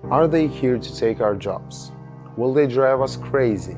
Are they here to take our jobs? Will they drive us crazy?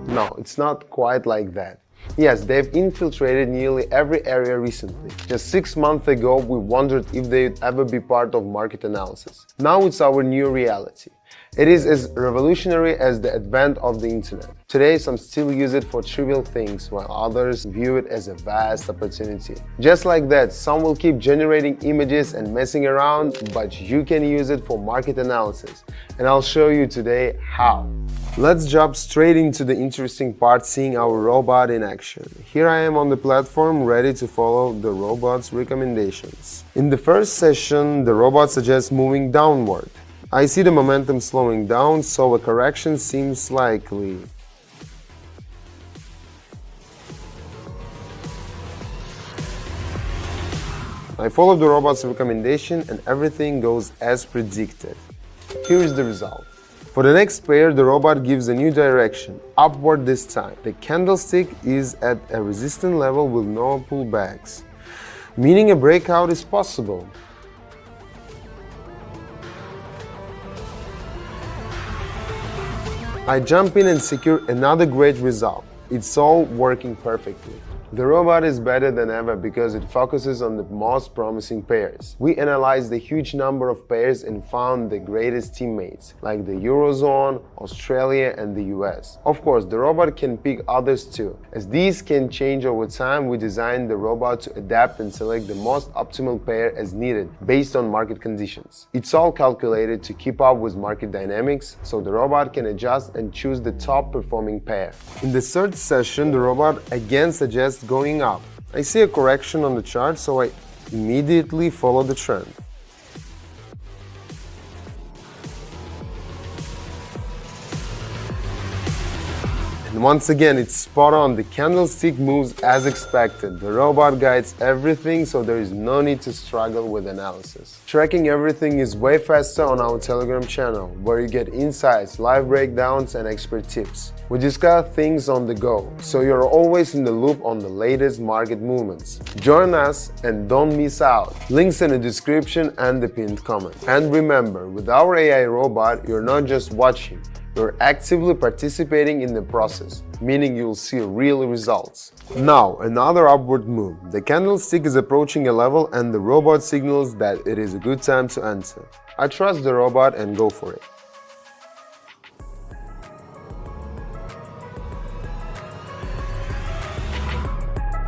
No, it's not quite like that. Yes, they've infiltrated nearly every area recently. Just 6 months ago, we wondered if they'd ever be part of market analysis. Now it's our new reality. It is as revolutionary as the advent of the internet. Today, some still use it for trivial things, while others view it as a vast opportunity. Just like that, some will keep generating images and messing around, but you can use it for market analysis. And I'll show you today how. Let's jump straight into the interesting part, seeing our robot in action. Here I am on the platform, ready to follow the robot's recommendations. In the first session, the robot suggests moving downward. I see the momentum slowing down, so a correction seems likely. I follow the robot's recommendation and everything goes as predicted. Here is the result. For the next pair, the robot gives a new direction, upward this time. The candlestick is at a resistance level with no pullbacks, meaning a breakout is possible. I jump in and secure another great result. It's all working perfectly. The robot is better than ever because it focuses on the most promising pairs. We analyzed a huge number of pairs and found the greatest teammates, like the Eurozone, Australia, and the US. Of course, the robot can pick others too. As these can change over time, we designed the robot to adapt and select the most optimal pair as needed, based on market conditions. It's all calculated to keep up with market dynamics, so the robot can adjust and choose the top performing pair. In the third session, the robot again suggests going up. I see a correction on the chart, so I immediately follow the trend. And once again, it's spot on. The candlestick moves as expected. The robot guides everything, so there is no need to struggle with analysis. Tracking everything is way faster on our Telegram channel, where you get insights, live breakdowns, and expert tips. We discuss things on the go, so you're always in the loop on the latest market movements. Join us and don't miss out. Links in the description and the pinned comment. And remember, with our AI robot, you're not just watching, you're actively participating in the process, meaning you'll see real results. Now, another upward move. The candlestick is approaching a level and the robot signals that it is a good time to enter. I trust the robot and go for it.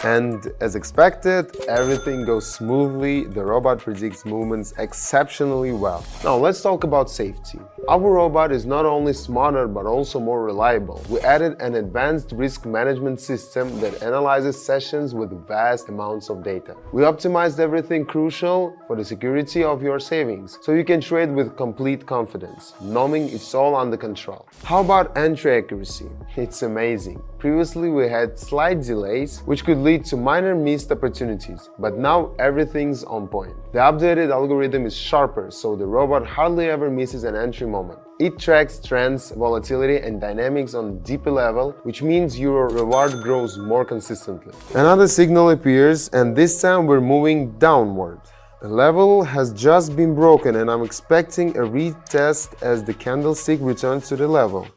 And as expected, everything goes smoothly. The robot predicts movements exceptionally well. Now let's talk about safety. Our robot is not only smarter but also more reliable. We added an advanced risk management system that analyzes sessions with vast amounts of data. We optimized everything crucial for the security of your savings, so you can trade with complete confidence, knowing it's all under control. How about entry accuracy? It's amazing. Previously, we had slight delays, which could lead to minor missed opportunities, but now everything's on point. The updated algorithm is sharper, so the robot hardly ever misses an entry moment. It tracks trends, volatility, and dynamics on a deeper level, which means your reward grows more consistently. Another signal appears, and this time we're moving downward. The level has just been broken, and I'm expecting a retest as the candlestick returns to the level.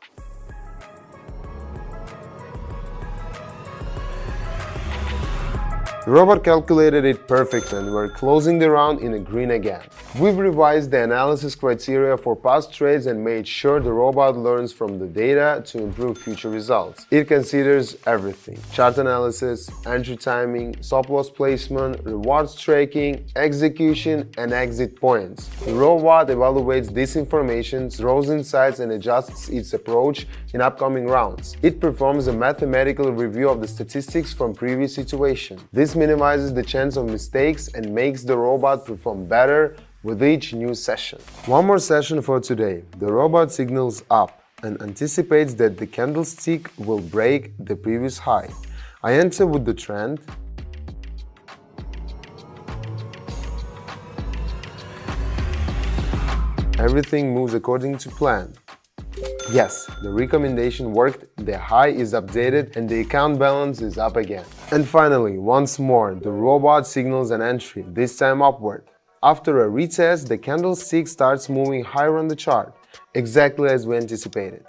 The robot calculated it perfectly and we're closing the round in a green again. We've revised the analysis criteria for past trades and made sure the robot learns from the data to improve future results. It considers everything: chart analysis, entry timing, stop-loss placement, rewards tracking, execution, and exit points. The robot evaluates this information, draws insights, and adjusts its approach in upcoming rounds. It performs a mathematical review of the statistics from previous situations. This minimizes the chance of mistakes and makes the robot perform better with each new session. One more session for today. The robot signals up and anticipates that the candlestick will break the previous high. I enter with the trend. Everything moves according to plan. Yes, the recommendation worked, the high is updated, and the account balance is up again. And finally, once more, the robot signals an entry, this time upward. After a retest, the candlestick starts moving higher on the chart, exactly as we anticipated.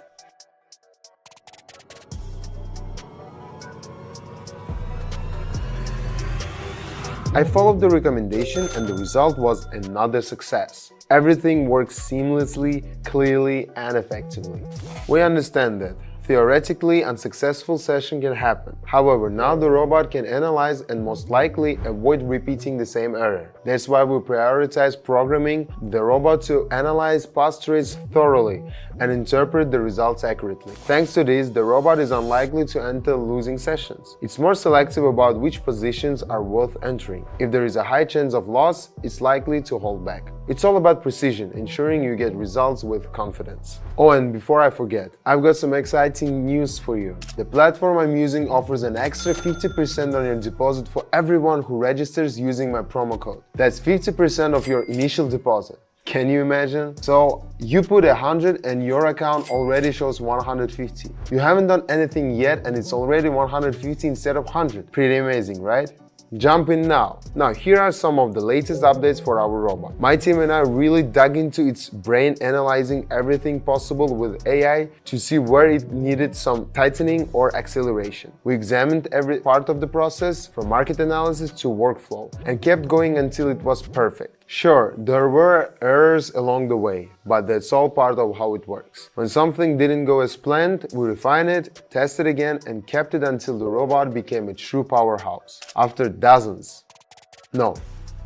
I followed the recommendation and the result was another success. Everything works seamlessly, clearly, and effectively. We understand that theoretically, unsuccessful session can happen. However, now the robot can analyze and most likely avoid repeating the same error. That's why we prioritize programming the robot to analyze past trades thoroughly and interpret the results accurately. Thanks to this, the robot is unlikely to enter losing sessions. It's more selective about which positions are worth entering. If there is a high chance of loss, it's likely to hold back. It's all about precision, ensuring you get results with confidence. Oh, and before I forget, I've got some exciting news for you. The platform I'm using offers an extra 50% on your deposit for everyone who registers using my promo code. That's 50% of your initial deposit. Can you imagine? So you put 100 and your account already shows 150. You haven't done anything yet and it's already 150 instead of 100. Pretty amazing, right? Jump in now. Now, here are some of the latest updates for our robot. My team and I really dug into its brain, analyzing everything possible with AI to see where it needed some tightening or acceleration. We examined every part of the process, from market analysis to workflow, and kept going until it was perfect. Sure, there were errors along the way, but that's all part of how it works. When something didn't go as planned, we refined it, tested again, and kept it until the robot became a true powerhouse. After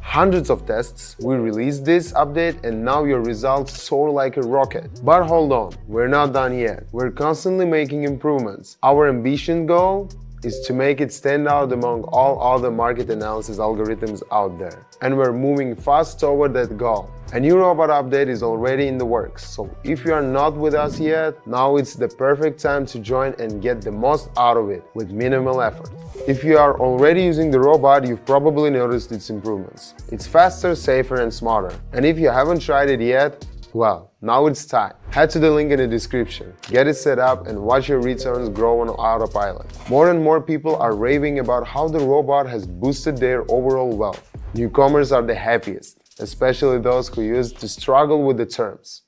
hundreds of tests, we released this update and now your results soar like a rocket. But hold on, we're not done yet. We're constantly making improvements. Our ambition goal is to make it stand out among all other market analysis algorithms out there. And we're moving fast toward that goal. A new robot update is already in the works, so if you are not with us yet, now it's the perfect time to join and get the most out of it with minimal effort. If you are already using the robot, you've probably noticed its improvements. It's faster, safer, and smarter. And if you haven't tried it yet, well, now it's time. Head to the link in the description, get it set up, and watch your returns grow on autopilot. More and more people are raving about how the robot has boosted their overall wealth. Newcomers are the happiest, especially those who used to struggle with the terms.